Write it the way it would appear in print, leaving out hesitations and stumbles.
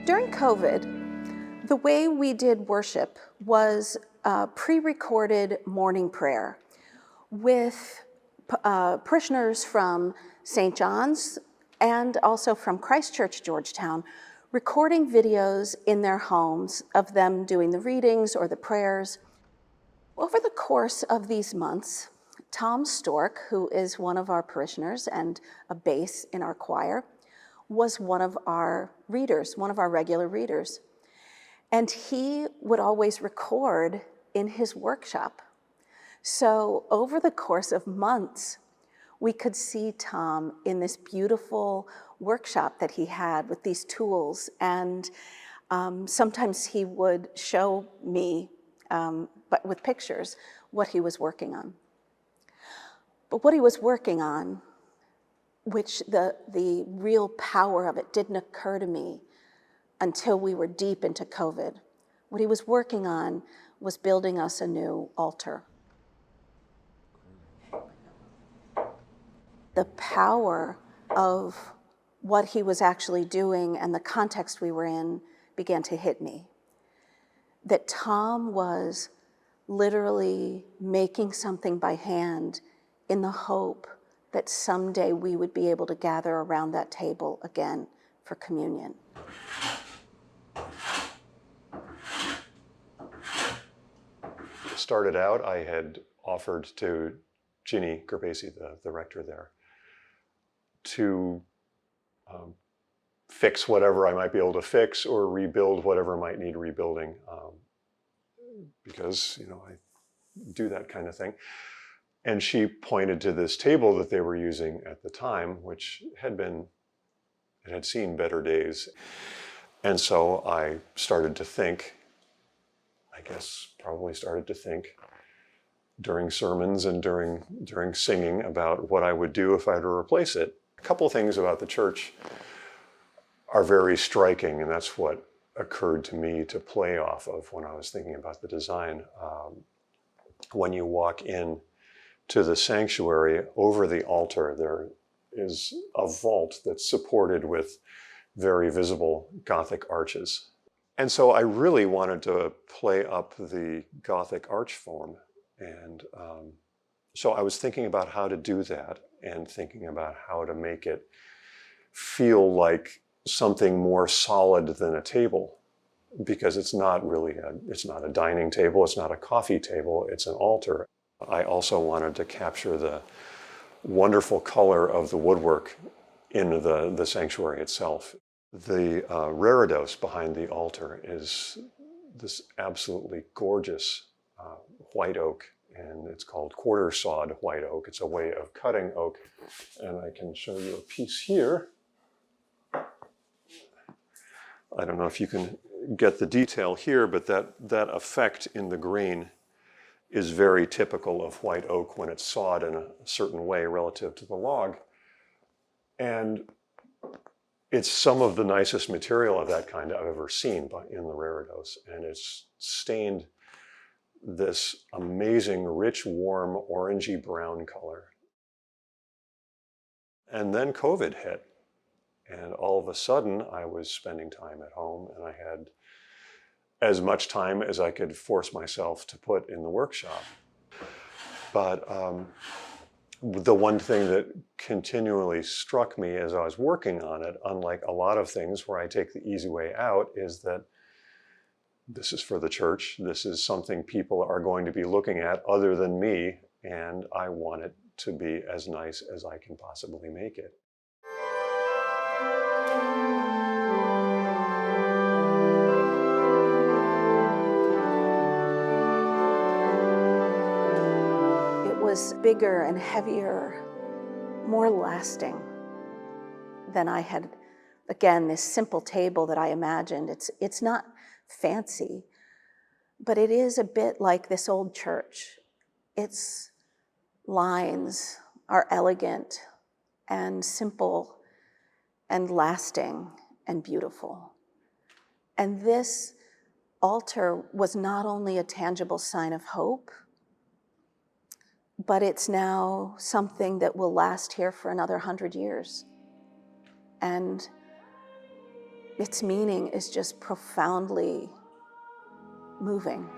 During COVID, the way we did worship was pre-recorded morning prayer with parishioners from St. John's and also from Christ Church, Georgetown, recording videos in their homes of them doing the readings or the prayers. Over the course of these months, Tom Stork, who is one of our parishioners and a bass in our choir, was one of our readers, one of our regular readers. And he would always record in his workshop. So over the course of months, we could see Tom in this beautiful workshop that he had with these tools. And sometimes he would show me, but with pictures, what he was working on. But what he was working on, which the real power of it didn't occur to me until we were deep into COVID. What he was working on was building us a new altar. The power of what he was actually doing and the context we were in began to hit me. That Tom was literally making something by hand in the hope that someday we would be able to gather around that table again for communion. Started out, I had offered to Gini Gerbasi, the rector there, to fix whatever I might be able to fix or rebuild whatever might need rebuilding, because I do that kind of thing. And she pointed to this table that they were using at the time, which it had seen better days. And so I started to think, probably started to think during sermons and during singing about what I would do if I had to replace it. A couple of things about the church are very striking, and that's what occurred to me to play off of when I was thinking about the design. When you walk in to the sanctuary, over the altar, there is a vault that's supported with very visible Gothic arches. And so I really wanted to play up the Gothic arch form. And so I was thinking about how to do that and thinking about how to make it feel like something more solid than a table, because it's not a dining table, it's not a coffee table, it's an altar. I also wanted to capture the wonderful color of the woodwork in the sanctuary itself. The reredos behind the altar is this absolutely gorgeous white oak, and it's called quarter-sawed white oak. It's a way of cutting oak, and I can show you a piece here. I don't know if you can get the detail here, but that effect in the grain is very typical of white oak when it's sawed in a certain way relative to the log. And it's some of the nicest material of that kind I've ever seen in the reredos. And it's stained this amazing, rich, warm, orangey brown color. And then COVID hit. And all of a sudden, I was spending time at home, and I had as much time as I could force myself to put in the workshop. But the one thing that continually struck me as I was working on it, unlike a lot of things where I take the easy way out, is that this is for the church. This is something people are going to be looking at other than me, and I want it to be as nice as I can possibly make it. Was bigger and heavier, more lasting than I had. Again, this simple table that I imagined, it's not fancy, but it is a bit like this old church. Its lines are elegant and simple and lasting and beautiful. And this altar was not only a tangible sign of hope, but it's now something that will last here for another 100 years. And its meaning is just profoundly moving.